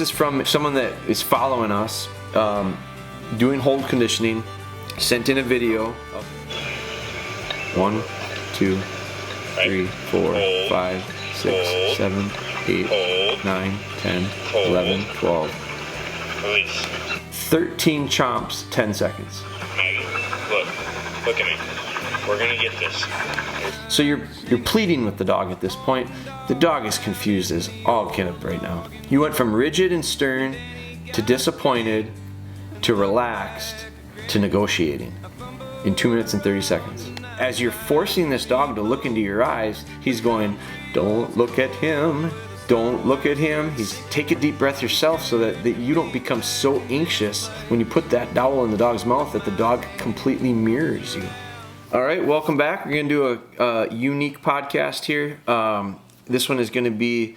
This is from someone that is following us, doing hold conditioning, sent in a video of 1, 2, 3, 4, 5, 6, 7, 8, 9, 10, 11, 12. Release. 13 chomps, 10 seconds. Maggie, look at me. We're gonna get this. So you're pleading with the dog at this point. The dog is confused as all get up right now. You went from rigid and stern to disappointed to relaxed to negotiating in 2 minutes and 30 seconds. As you're forcing this dog to look into your eyes, he's going, "Don't look at him. Don't look at him." Take a deep breath yourself so that you don't become so anxious when you put that dowel in the dog's mouth that the dog completely mirrors you. All right, welcome back. We're going to do a unique podcast here. This one is going to be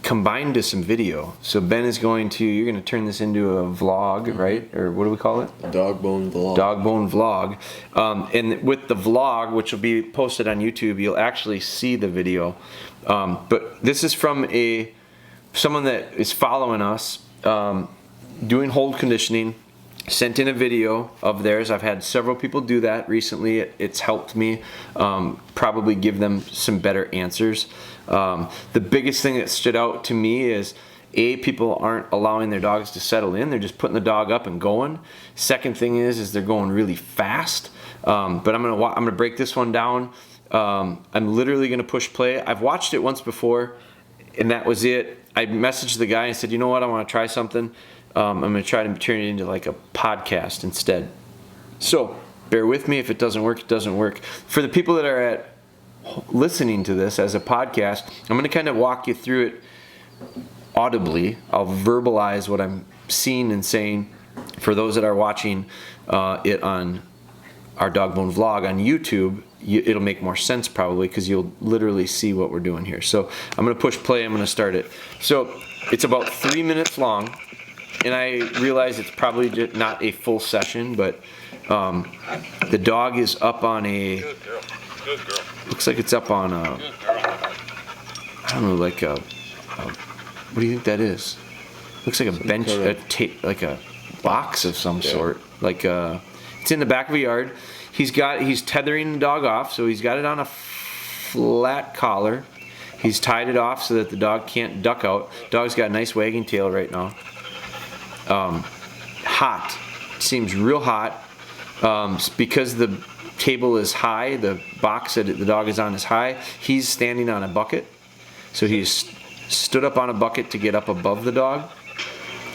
combined to some video. So Ben is you're going to turn this into a vlog, right? Or what do we call it? A DogBone vlog. DogBone vlog. And with the vlog, which will be posted on YouTube, you'll actually see the video. But this is from someone that is following us, doing hold conditioning, sent in a video of theirs. I've had several people do that recently. It's helped me probably give them some better answers. The biggest thing that stood out to me is people aren't allowing their dogs to settle in. They're just putting the dog up and going. Second thing is they're going really fast. But I'm gonna break this one down. I'm literally gonna push play. I've watched it once before, and that was it. I messaged the guy and said, "You know what? I want to try something. I'm going to try to turn it into like a podcast instead." So bear with me. If it doesn't work, it doesn't work. For the people that are listening to this as a podcast, I'm going to kind of walk you through it audibly. I'll verbalize what I'm seeing and saying. For those that are watching it on our DogBone vlog on YouTube, it'll make more sense probably because you'll literally see what we're doing here. So I'm going to push play. I'm going to start it. So it's about 3 minutes long. And I realize it's probably not a full session, but the dog is up on a. Good girl. Good girl. Looks like it's up on a. Good girl. I don't know, like a. What do you think that is? Looks like a bench, like a box of some sort. Like it's in the back of a yard. He's tethering the dog off, so he's got it on a flat collar. He's tied it off so that the dog can't duck out. Dog's got a nice wagging tail right now. Hot. Seems real hot. Because the table is high, the box that the dog is on is high, he's standing on a bucket. So he's stood up on a bucket to get up above the dog.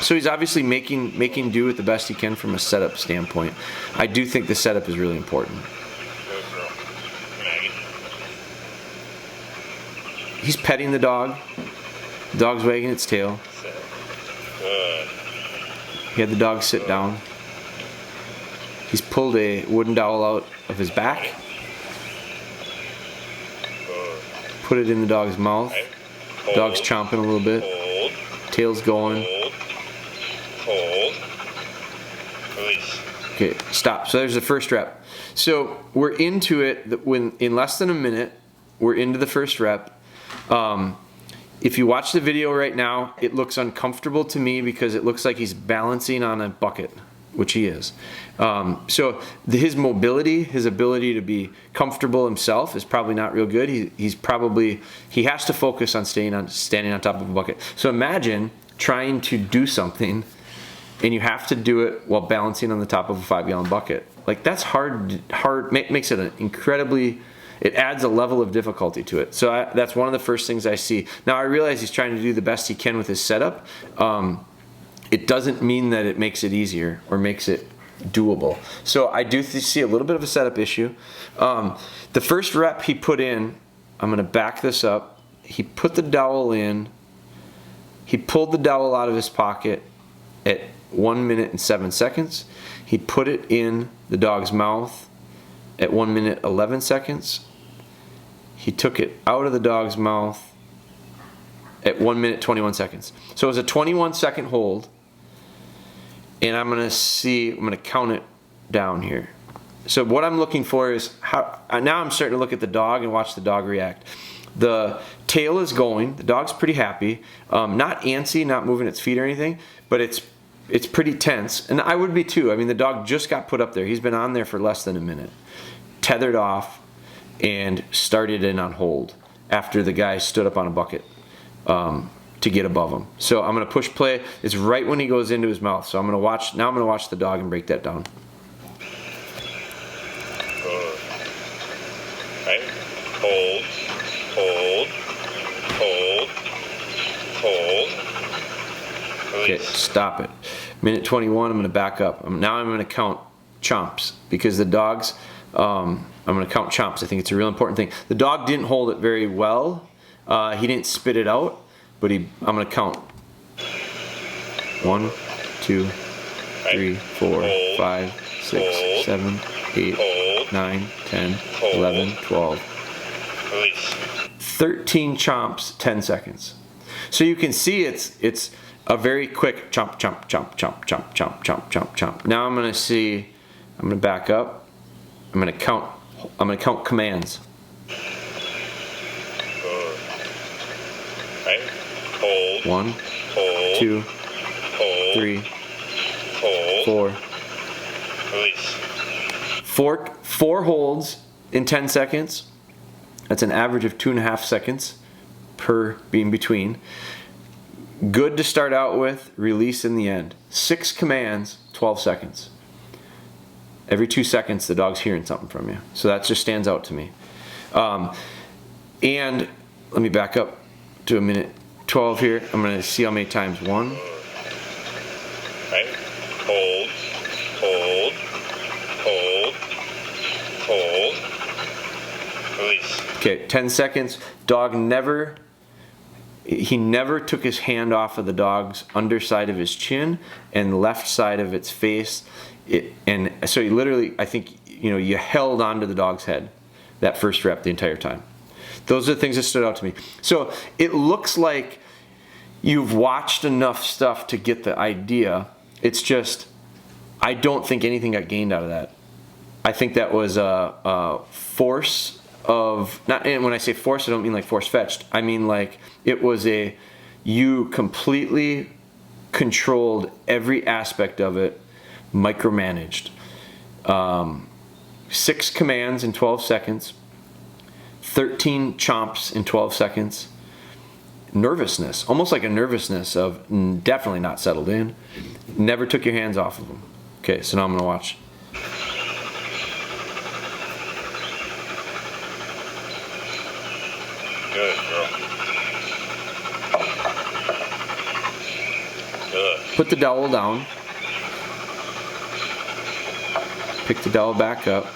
So he's obviously making do with the best he can from a setup standpoint. I do think the setup is really important. Good girl. Maggie. He's petting the dog. The dog's wagging its tail. Good. He had the dog sit down. He's pulled a wooden dowel out of his back. Good. Put it in the dog's mouth. Hold. Dog's chomping a little bit. Hold. Tail's going. Hold. Hold. Release. Okay, stop. So there's the first rep. So we're into it in less than a minute. We're into the first rep. If you watch the video right now, it looks uncomfortable to me because it looks like he's balancing on a bucket, which he is. So his mobility, his ability to be comfortable himself is probably not real good. He has to focus on standing on top of a bucket. So imagine trying to do something and you have to do it while balancing on the top of a 5-gallon bucket. Like that's hard, makes it an incredibly, it adds a level of difficulty to it. So that's one of the first things I see. Now I realize he's trying to do the best he can with his setup. It doesn't mean that it makes it easier or makes it doable. So I do see a little bit of a setup issue. The first rep he put in, I'm going to back this up. He put the dowel in. He pulled the dowel out of his pocket at 1 minute and 7 seconds. He put it in the dog's mouth at 1 minute 11 seconds. He took it out of the dog's mouth at 1 minute 21 seconds. So it was a 21-second hold. And I'm going to count it down here. So what I'm looking for is now I'm starting to look at the dog and watch the dog react. The tail is going. The dog's pretty happy. Not antsy, not moving its feet or anything, but it's pretty tense. And I would be too. I mean, the dog just got put up there. He's been on there for less than a minute. Tethered off and started in on hold after the guy stood up on a bucket to get above him. So I'm going to push play. It's right when he goes into his mouth. So I'm going to watch. Now I'm going to watch the dog and break that down. Right. Hold. Hold. Hold. Hold. Okay, Release. stop it. Minute 21, I'm going to back up. Now I'm going to count chomps because the dogs, I'm going to count chomps. I think it's a real important thing. The dog didn't hold it very well. He didn't spit it out, but I'm going to count. 1, 2, 3, 4, 5, 6, 7, 8, 9, 10, 11, 12. Release. 13 chomps, 10 seconds. So you can see it's a very quick chomp, chomp, chomp, chomp, chomp, chomp, chomp, chomp, chomp. Now I'm going to back up. I'm going to count commands. Right. Hold. 1, Hold. 2, Hold. 3, Hold. 4. Release. Four holds in 10 seconds. That's an average of 2.5 seconds per being between. Good to start out with, release in the end. 6 commands, 12 seconds. Every 2 seconds, the dog's hearing something from you. So that just stands out to me. And let me back up to a minute 12 here. I'm going to see how many times. 1. Right. Hold. Hold. Hold. Hold. Release. Okay, 10 seconds. Dog never took his hand off of the dog's underside of his chin and left side of its face. And so you literally, I think, you held onto the dog's head that first rep the entire time. Those are the things that stood out to me. So it looks like you've watched enough stuff to get the idea. It's just, I don't think anything got gained out of that. I think that was a force of, not, and when I say force, I don't mean like force fetched. I mean like it was you completely controlled every aspect of it, micromanaged. 6 commands in 12 seconds, 13 chomps in 12 seconds. Nervousness, almost like a nervousness of definitely not settled in. Never took your hands off of them. Okay, so now I'm going to watch. Good, girl. Good. Put the dowel down. Pick the dowel back up.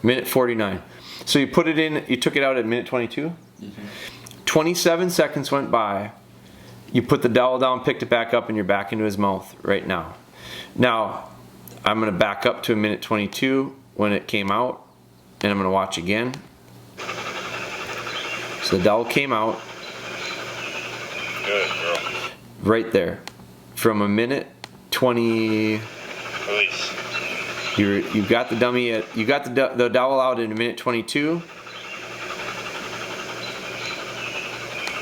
Minute 49. So you put it in, you took it out at minute 22? Mm-hmm. 27 seconds went by. You put the dowel down, picked it back up, and you're back into his mouth right now. Now, I'm going to back up to a minute 22 when it came out, and I'm going to watch again. So the dowel came out. Good, girl. Right there. From a minute 20. Release. You got the dummy at, you got the dowel out in a minute 22.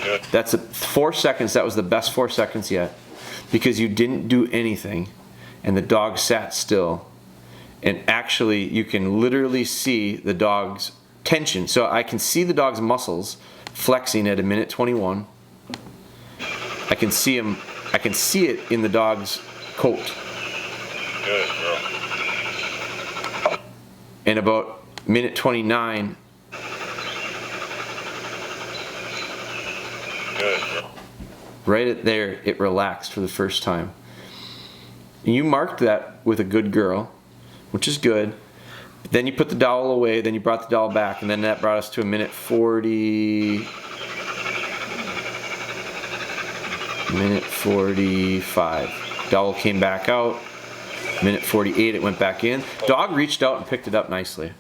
Good. That's 4 seconds. That was the best 4 seconds yet, because you didn't do anything, and the dog sat still. And actually, you can literally see the dog's tension. So I can see the dog's muscles flexing at a minute 21. I can see him. I can see it in the dog's coat. Good, girl. And about minute 29, Good, girl. right at there, it relaxed for the first time. And you marked that with a good girl, which is good. But then you put the dowel away, then you brought the dowel back, and then that brought us to a minute 40. Minute 45. Dowel came back out. Minute 48, it went back in. Dog reached out and picked it up nicely.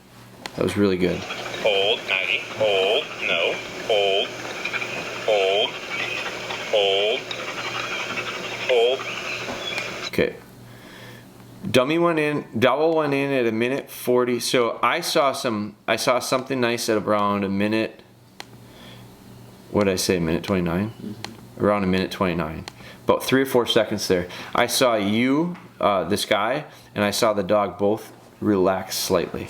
That was really good. Hold, 90. Hold, no. Hold. Hold. Hold. Hold. Dummy went in, Dowell went in at a minute 40. So I saw something nice at around a minute, what did I say, minute 29? Around a minute 29. About 3 or 4 seconds there. I saw you, this guy, and I saw the dog both relax slightly.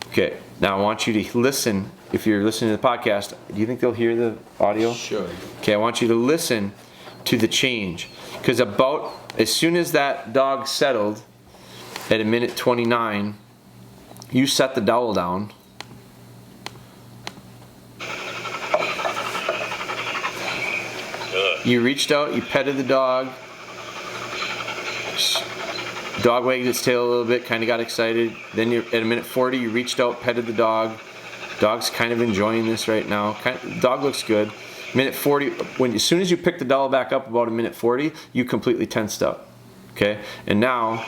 Okay, now I want you to listen. If you're listening to the podcast, do you think they'll hear the audio? Sure. Okay, I want you to listen to the change. Because about as soon as that dog settled at a minute 29, you set the dowel down. You reached out, you petted the dog. Dog wagged its tail a little bit, kind of got excited. Then at a minute 40, you reached out, petted the dog. Dog's kind of enjoying this right now. Dog looks good. Minute 40, as soon as you pick the dowel back up about a minute 40, you completely tensed up. Okay? And now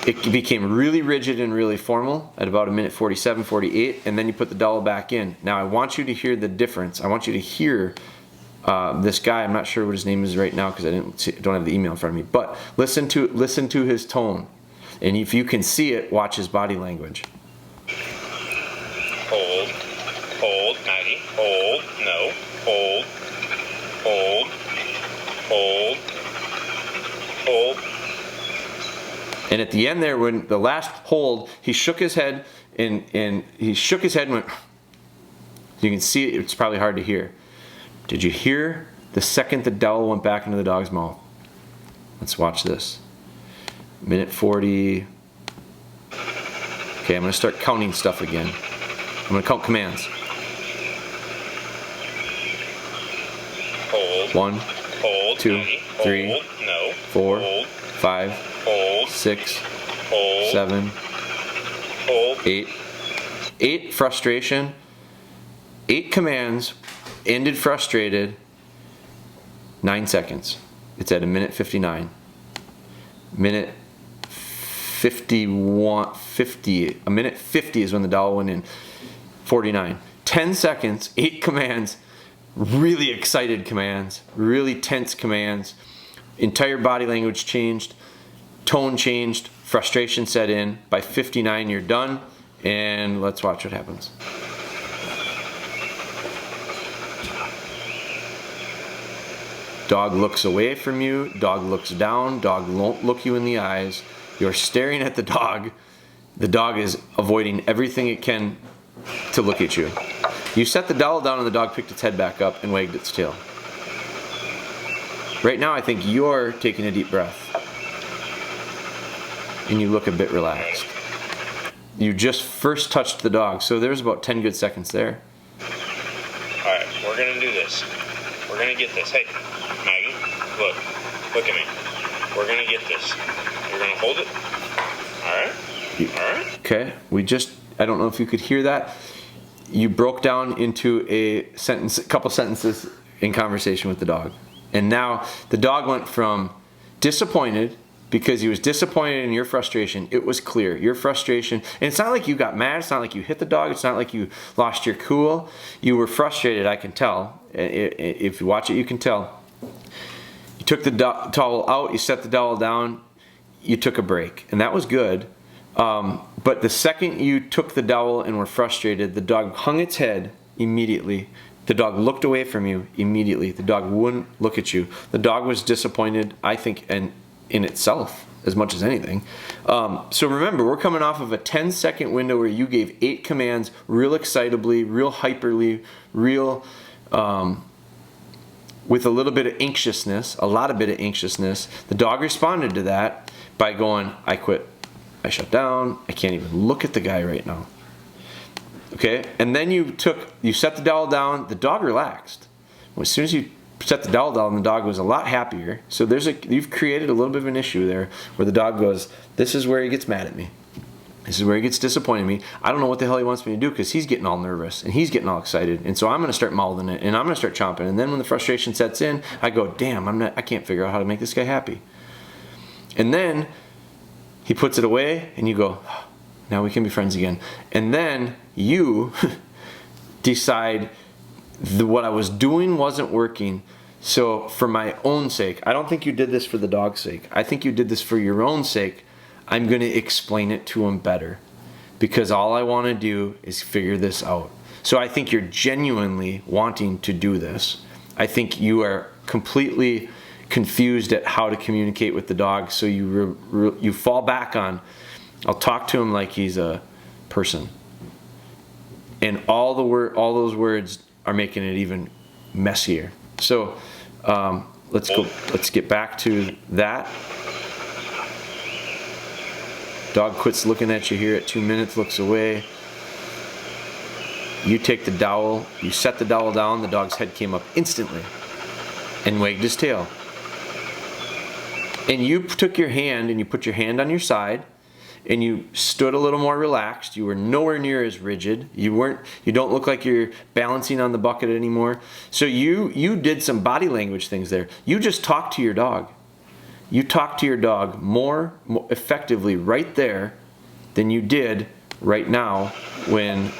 it became really rigid and really formal at about a minute 47, 48, and then you put the dowel back in. Now I want you to hear the difference. I want you to hear this guy. I'm not sure what his name is right now because I don't have the email in front of me. But listen to his tone, and if you can see it, watch his body language. Hold, Maggie, hold, no, hold, And at the end there, when the last hold, he shook his head and went. You can see it. It's probably hard to hear. Did you hear the second the dowel went back into the dog's mouth? Let's watch this. Minute 40. Okay, I'm going to start counting stuff again. I'm going to count commands. hold, 1, hold, 2, Maggie, 3, hold, no, 4, hold, 5, hold, 6, hold, 7, hold, 8. 8 frustration. 8 commands. Ended frustrated. 9 seconds. It's at a minute 59. Minute 51, 50. A minute 50 is when the dowel went in. 49. 10 seconds. 8 commands. Really excited commands. Really tense commands. Entire body language changed. Tone changed. Frustration set in. By 59, you're done. And let's watch what happens. Dog looks away from you. Dog looks down. Dog won't look you in the eyes. You're staring at the dog. The dog is avoiding everything it can to look at you. You set the dowel down and the dog picked its head back up and wagged its tail. Right now I think you're taking a deep breath. And you look a bit relaxed. You just first touched the dog, so there's about 10 good seconds there. Alright, we're gonna do this. We're gonna get this. Hey, Maggie, look at me. We're gonna get this. You're gonna hold it? Alright? Okay, I don't know if you could hear that. You broke down into a couple sentences in conversation with the dog. And now the dog went from disappointed because he was disappointed in your frustration. It was clear. Your frustration, and it's not like you got mad. It's not like you hit the dog. It's not like you lost your cool. You were frustrated, I can tell. If you watch it, you can tell. You took the towel out. You set the dowel down. You took a break. And that was good. But the second you took the dowel and were frustrated, the dog hung its head immediately. The dog looked away from you immediately. The dog wouldn't look at you. The dog was disappointed, I think, and in itself as much as anything. So remember, we're coming off of a 10-second window where you gave 8 commands real excitably, real hyperly, real with a little bit of anxiousness, a lot of bit of anxiousness. The dog responded to that by going, I quit. I shut down. I can't even look at the guy right now. Okay? And then you set the dowel down. The dog relaxed. As soon as you set the dowel down, the dog was a lot happier. So you've created a little bit of an issue there where the dog goes, this is where he gets mad at me. This is where he gets disappointed in me. I don't know what the hell he wants me to do because he's getting all nervous and he's getting all excited. And so I'm going to start mouthing it and I'm going to start chomping. And then when the frustration sets in, I go, damn, I can't figure out how to make this guy happy. And then he puts it away and you go, oh, now we can be friends again. And then you decide what I was doing wasn't working. So for my own sake, I don't think you did this for the dog's sake. I think you did this for your own sake. I'm going to explain it to him better, because all I want to do is figure this out. So I think you're genuinely wanting to do this. I think you are completely confused at how to communicate with the dog, so you fall back on, I'll talk to him like he's a person. And all those words are making it even messier. So let's get back to that. Dog quits looking at you here at 2 minutes, looks away. You take the dowel, you set the dowel down, the dog's head came up instantly and wagged his tail. And you took your hand and you put your hand on your side and you stood a little more relaxed. You were nowhere near as rigid. You don't look like you're balancing on the bucket anymore. So you did some body language things there. You just talked to your dog. You talked to your dog more effectively right there than you did right now when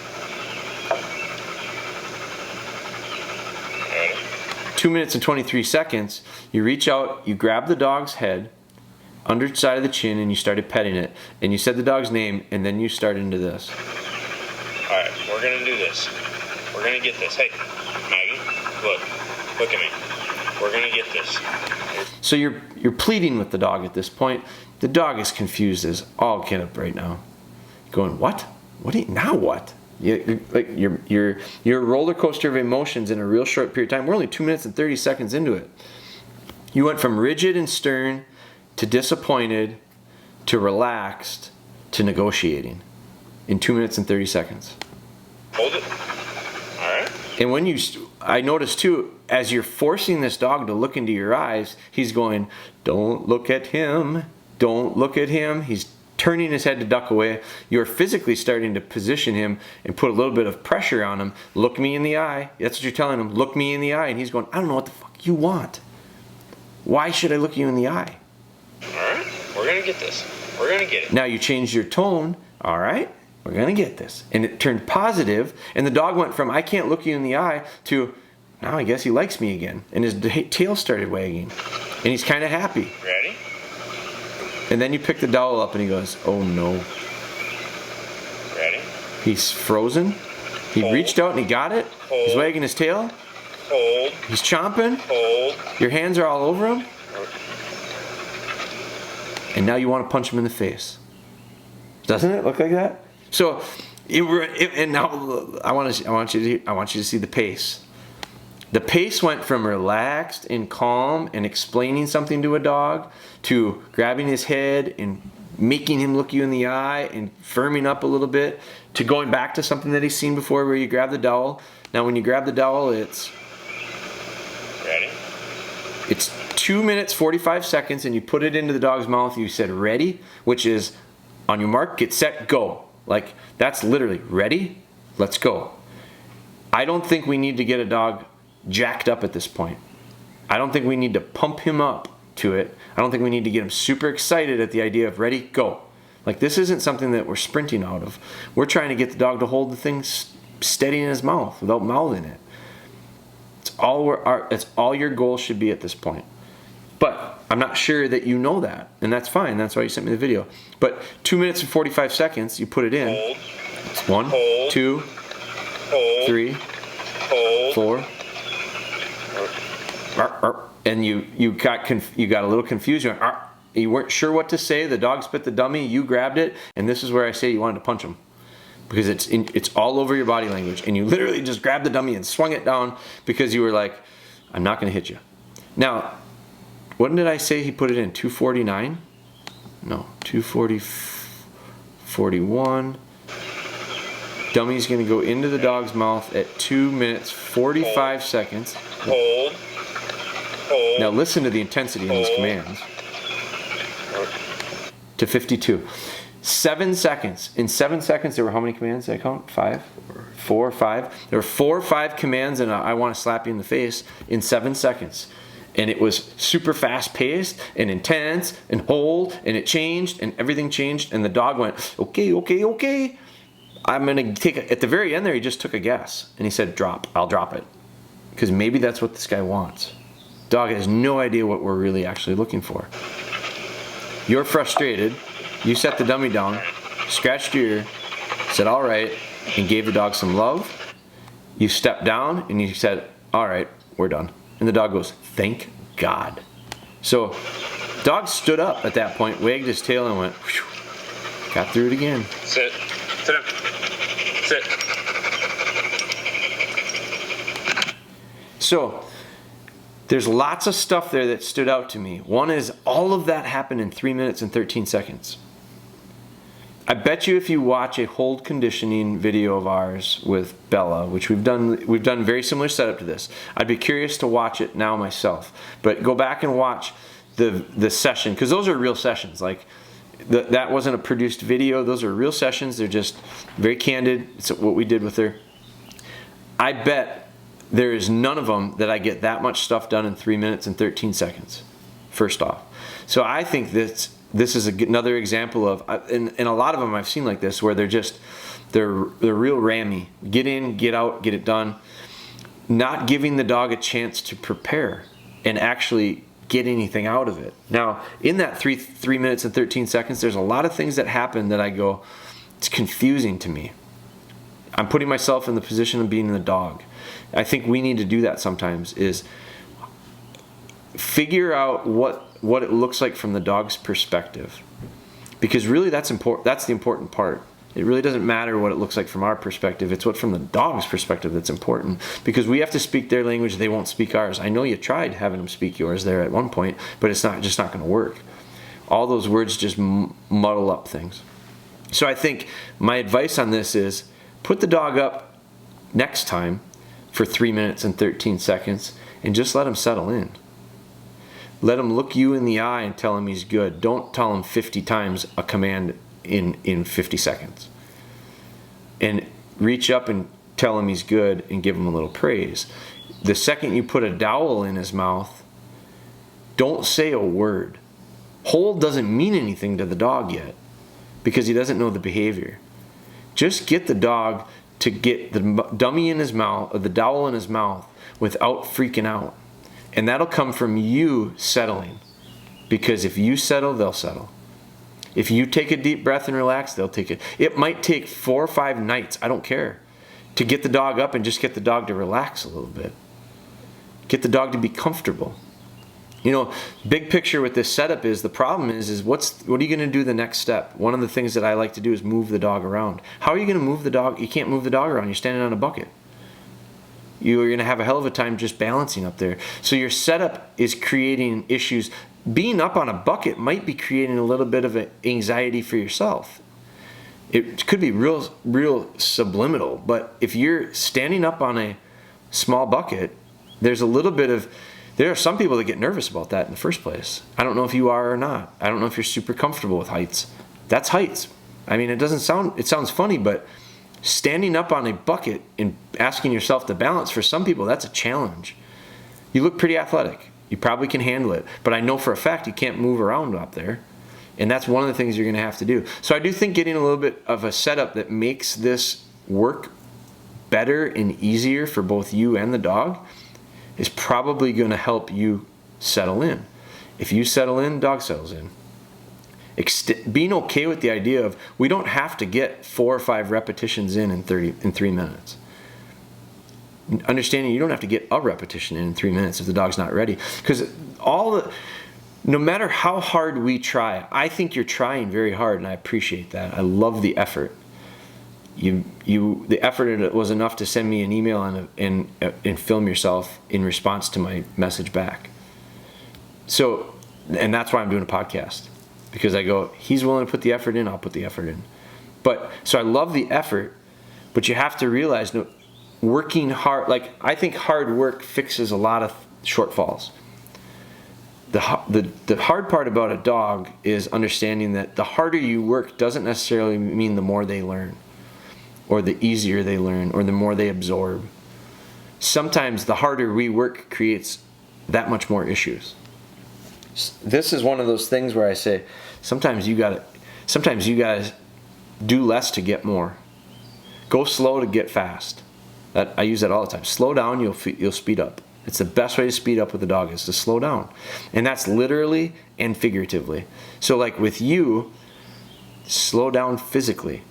2 minutes and 23 seconds, you reach out, you grab the dog's head, underside of the chin, and you started petting it. And you said the dog's name, and then you started into this. All right, we're going to do this. We're going to get this. Hey, Maggie, look at me. We're going to get this. So you're pleading with the dog at this point. The dog is confused as all get up right now. Going, what? Now what? You're a roller coaster of emotions in a real short period of time. We're only 2 minutes and 30 seconds into it. You went from rigid and stern to disappointed to relaxed to negotiating in 2 minutes and 30 seconds. Hold it. All right. And I noticed too, as you're forcing this dog to look into your eyes, he's going, don't look at him. Don't look at him. He's turning his head to duck away. You're physically starting to position him and put a little bit of pressure on him. Look me in the eye. That's what you're telling him. Look me in the eye. And he's going, I don't know what the fuck you want. Why should I look you in the eye? All right. We're going to get this. We're going to get it. Now you changed your tone. All right. We're going to get this. And it turned positive. And the dog went from, I can't look you in the eye, to, now I guess he likes me again. And his tail started wagging. And he's kind of happy. Ready? And then you pick the dowel up and he goes, oh no. Ready? He's frozen. He Hold. reached out and he got it. Hold. He's wagging his tail. Hold. He's chomping. Hold. Your hands are all over him. And now you want to punch him in the face. Doesn't it look like that? So, and now I want you to see the pace. The pace went from relaxed and calm and explaining something to a dog to grabbing his head and making him look you in the eye and firming up a little bit to going back to something that he's seen before where you grab the dowel. Now when you grab the dowel, it's ready. It's 2 minutes 45 seconds and you put it into the dog's mouth. You said ready, which is on your mark, get set, go. Like that's literally ready, let's go. I don't think we need to get a dog jacked up at this point. I don't think we need to pump him up to it. I don't think we need to get him super excited at the idea of ready, go. Like this isn't something that we're sprinting out of. We're trying to get the dog to hold the thing steady in his mouth without mouthing it. It's all your goal should be at this point. But I'm not sure that you know that, and that's fine. That's why you sent me the video. But 2 minutes and 45 seconds, you put it in. Hold. It's 1, Hold. 2, Hold. 3, Hold. 4. And you got a little confused. You weren't sure what to say. The dog spit the dummy. You grabbed it, and this is where I say you wanted to punch him, because it's all over your body language, and you literally just grabbed the dummy and swung it down because you were like, I'm not going to hit you. Now, what did I say he put it in? 249? No, 240, 41. Dummy's going to go into the dog's mouth at 2 minutes 45 seconds. Hold. Hold. Now listen to the intensity in these commands. To 52. 7 seconds. In 7 seconds, there were how many commands did I count? 5? 4 or 5? There were 4 or 5 commands and I want to slap you in the face in 7 seconds. And it was super fast paced and intense and hold, and it changed and everything changed, and the dog went, okay. I'm going to take it. At the very end there, he just took a guess and he said, drop. I'll drop it. Because maybe that's what this guy wants. Dog has no idea what we're really actually looking for. You're frustrated. You set the dummy down, scratched your ear, said, all right, and gave the dog some love. You stepped down and you said, all right, we're done. And the dog goes, thank God. So dog stood up at that point, wagged his tail and went, whew, got through it again. Sit. Sit down. Sit. So there's lots of stuff there that stood out to me. One is all of that happened in 3 minutes and 13 seconds. I bet you if you watch a hold conditioning video of ours with Bella, which we've done very similar setup to this. I'd be curious to watch it now myself. But go back and watch the session, because those are real sessions. Like that wasn't a produced video. Those are real sessions. They're just very candid. It's what we did with her. I bet there is none of them that I get that much stuff done in 3 minutes and 13 seconds, first off. So I think this is another example of, and a lot of them I've seen like this, where they're real rammy. Get in, get out, get it done. Not giving the dog a chance to prepare and actually get anything out of it. Now, in that 3 minutes and 13 seconds, there's a lot of things that happen that I go, it's confusing to me. I'm putting myself in the position of being the dog. I think we need to do that sometimes, is figure out what it looks like from the dog's perspective, because really that's important. That's the important part. It really doesn't matter what it looks like from our perspective. It's what from the dog's perspective that's important, because we have to speak their language. They won't speak ours. I know you tried having them speak yours there at one point, but it's not going to work. All those words just muddle up things. So I think my advice on this is put the dog up next time for 3 minutes and 13 seconds and just let him settle in. Let him look you in the eye and tell him he's good. Don't tell him 50 times a command in 50 seconds. And reach up and tell him he's good and give him a little praise. The second you put a dowel in his mouth, don't say a word. Hold doesn't mean anything to the dog yet because he doesn't know the behavior. Just get the dog to get the dummy in his mouth, or the dowel in his mouth, without freaking out. And that'll come from you settling. Because if you settle, they'll settle. If you take a deep breath and relax, they'll take it. It might take 4 or 5 nights, I don't care, to get the dog up and just get the dog to relax a little bit. Get the dog to be comfortable. You know, big picture with this setup is, the problem is what are you going to do the next step? One of the things that I like to do is move the dog around. How are you going to move the dog? You can't move the dog around. You're standing on a bucket. You're going to have a hell of a time just balancing up there. So your setup is creating issues. Being up on a bucket might be creating a little bit of an anxiety for yourself. It could be real subliminal, but if you're standing up on a small bucket, there's a little bit of, there are some people that get nervous about that in the first place. I don't know if you are or not. I don't know if you're super comfortable with heights. That's heights. I mean, it sounds funny, but standing up on a bucket and asking yourself to balance, for some people, that's a challenge. You look pretty athletic. You probably can handle it. But I know for a fact you can't move around up there. And that's one of the things you're going to have to do. So I do think getting a little bit of a setup that makes this work better and easier for both you and the dog is probably going to help you settle in. If you settle in, dog settles in. Being okay with the idea of, we don't have to get 4 or 5 repetitions in 3 minutes. Understanding you don't have to get a repetition in 3 minutes if the dog's not ready. Because no matter how hard we try, I think you're trying very hard, and I appreciate that. I love the effort. The effort was enough to send me an email and film yourself in response to my message back. So, and that's why I'm doing a podcast, because I go, he's willing to put the effort in, I'll put the effort in. But so I love the effort, but you have to realize, working hard, like, I think hard work fixes a lot of shortfalls. The hard part about a dog is understanding that the harder you work doesn't necessarily mean the more they learn, or the easier they learn, or the more they absorb. Sometimes the harder we work creates that much more issues. This is one of those things where I say, sometimes you gotta do less to get more. Go slow to get fast. I use that all the time. Slow down, you'll speed up. It's the best way to speed up with the dog, is to slow down. And that's literally and figuratively. So like with you, slow down physically.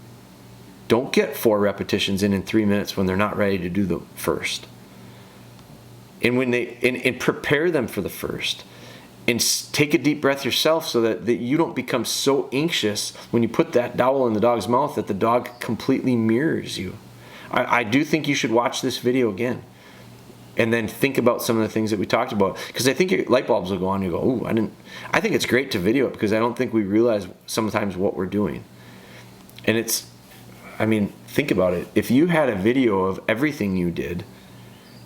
Don't get 4 repetitions in 3 minutes when they're not ready to do the first. And when and prepare them for the first. And take a deep breath yourself so that you don't become so anxious when you put that dowel in the dog's mouth that the dog completely mirrors you. I do think you should watch this video again. And then think about some of the things that we talked about. Because I think your light bulbs will go on and you go, ooh, I think it's great to video it because I don't think we realize sometimes what we're doing. And think about it. If you had a video of everything you did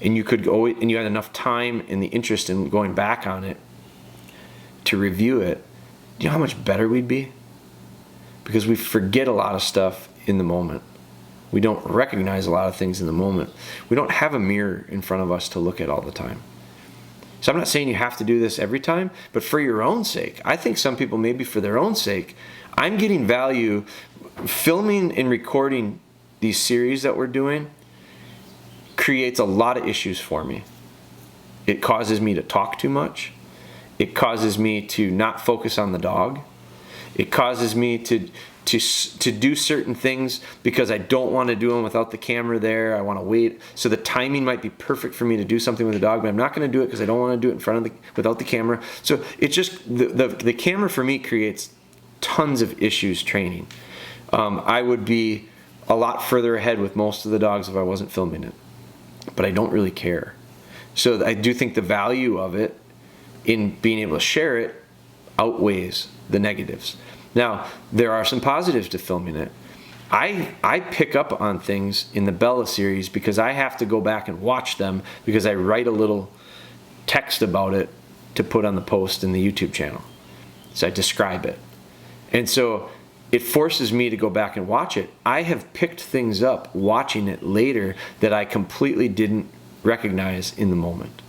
and you could go and you had enough time and the interest in going back on it to review it, do you know how much better we'd be? Because we forget a lot of stuff in the moment. We don't recognize a lot of things in the moment. We don't have a mirror in front of us to look at all the time. So I'm not saying you have to do this every time, but for your own sake. I think some people, maybe for their own sake, I'm getting value filming and recording these series that we're doing creates a lot of issues for me. It causes me to talk too much. It causes me to not focus on the dog. It causes me to do certain things because I don't want to do them without the camera there. I want to wait. So the timing might be perfect for me to do something with the dog, but I'm not going to do it because I don't want to do it in front of without the camera. So it's just the camera for me creates tons of issues training. I would be a lot further ahead with most of the dogs if I wasn't filming it, but I don't really care. So I do think the value of it in being able to share it outweighs the negatives. Now, there are some positives to filming it. I pick up on things in the Bella series because I have to go back and watch them because I write a little text about it to put on the post in the YouTube channel. So I describe it. And so it forces me to go back and watch it. I have picked things up watching it later that I completely didn't recognize in the moment.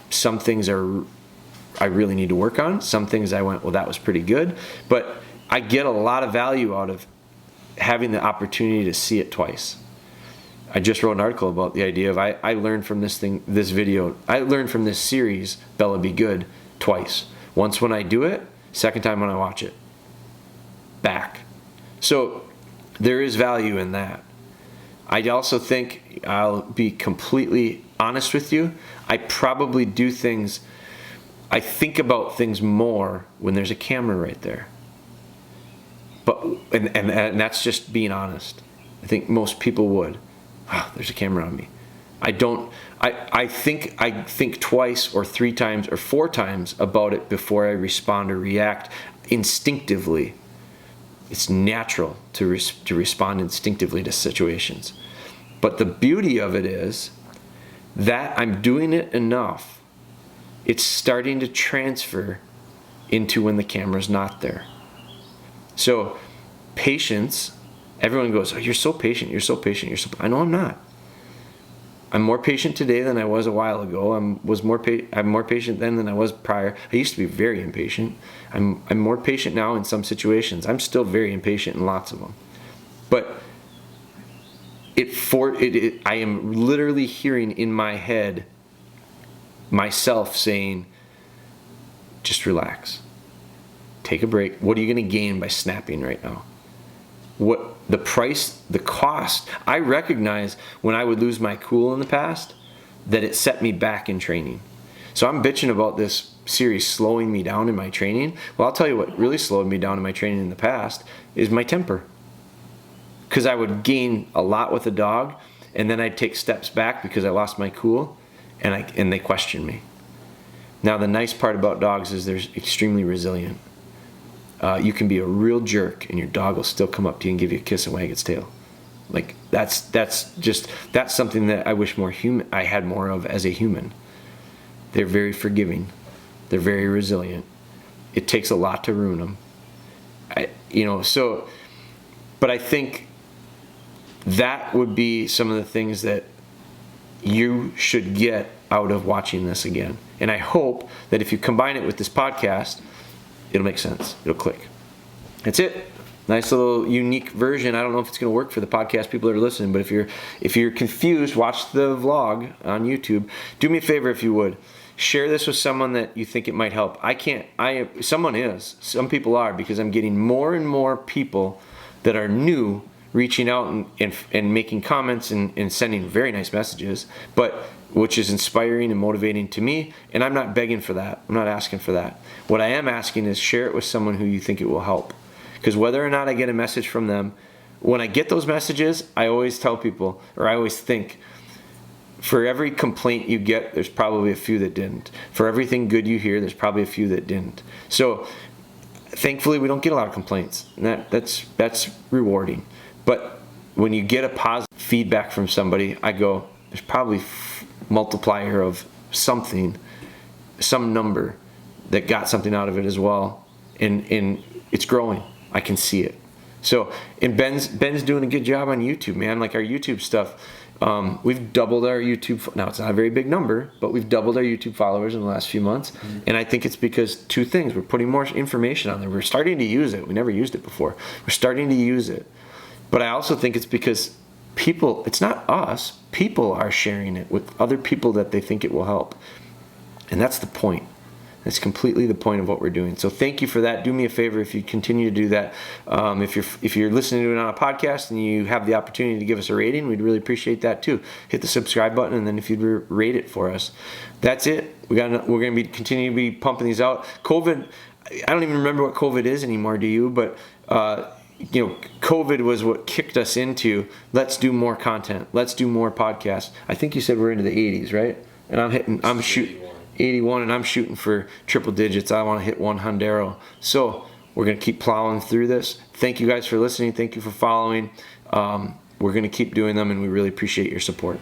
Some things I really need to work on. Some things I went, well, that was pretty good. But I get a lot of value out of having the opportunity to see it twice. I just wrote an article about the idea of I learned from this video, I learned from this series, Bella Be Good, twice. Once when I do it, second time when I watch it. Back. So there is value in that. I also think, I'll be completely honest with you, I probably do things, I think about things more when there's a camera right there. But and that's just being honest. I think most people would. Oh, there's a camera on me. I don't. I think twice or 3 times or 4 times about it before I respond or react instinctively. It's natural to respond instinctively to situations. But the beauty of it is that I'm doing it enough. It's starting to transfer into when the camera's not there. So patience, everyone goes, oh, you're so patient, you're so patient, you're so... I know I'm not. I'm more patient today than I was a while ago. I'm more patient then than I was prior. I used to be very impatient. I'm more patient now in some situations. I'm still very impatient in lots of them. But I am literally hearing in my head myself saying, just relax. Take a break. What are you going to gain by snapping right now? What the price, the cost. I recognize when I would lose my cool in the past that it set me back in training. So I'm bitching about this series slowing me down in my training. Well, I'll tell you what really slowed me down in my training in the past is my temper. Because I would gain a lot with a dog and then I'd take steps back because I lost my cool and they question me. Now the nice part about dogs is they're extremely resilient. You can be a real jerk and your dog will still come up to you and give you a kiss and wag its tail. Like that's something that I wish I had more of as a human. They're very forgiving. They're very resilient. It takes a lot to ruin them. But I think that would be some of the things that you should get out of watching this again. And I hope that if you combine it with this podcast, it'll make sense. It'll click. That's it. Nice little unique version. I don't know if it's going to work for the podcast people that are listening, but if you're confused, watch the vlog on YouTube. Do me a favor if you would. share this with someone that you think it might help. Someone is. Some people are, because I'm getting more and more people that are new reaching out and making comments and sending very nice messages, but which is inspiring and motivating to me. And I'm not begging for that. I'm not asking for that. What I am asking is share it with someone who you think it will help. Because whether or not I get a message from them, when I get those messages, I always tell people, or I always think, for every complaint you get, there's probably a few that didn't. For everything good you hear, there's probably a few that didn't. So thankfully, we don't get a lot of complaints. And that's rewarding. But when you get a positive feedback from somebody, I go, there's probably multiplier of something, some number that got something out of it as well. And it's growing. I can see it. So, and Ben's doing a good job on YouTube, man. Like our YouTube stuff, we've doubled our YouTube. Now it's not a very big number, but we've doubled our YouTube followers in the last few months. Mm-hmm. And I think it's because two things: we're putting more information on there. We're starting to use it. We never used it before. We're starting to use it. But I also think it's because people, it's not us, people are sharing it with other people that they think it will help. And that's the point. That's completely the point of what we're doing. So thank you for that. Do me a favor if you continue to do that. If you're listening to it on a podcast and you have the opportunity to give us a rating, we'd really appreciate that too. Hit the subscribe button, and then if you'd rate it for us. That's it. We're going to continue to be pumping these out. COVID, I don't even remember what COVID is anymore, do you? But COVID was what kicked us into, let's do more content. Let's do more podcasts. I think you said we're into the 80s, right? And I'm shooting 81, and I'm shooting for triple digits. I want to hit 100. So we're going to keep plowing through this. Thank you guys for listening. Thank you for following. We're going to keep doing them, and we really appreciate your support.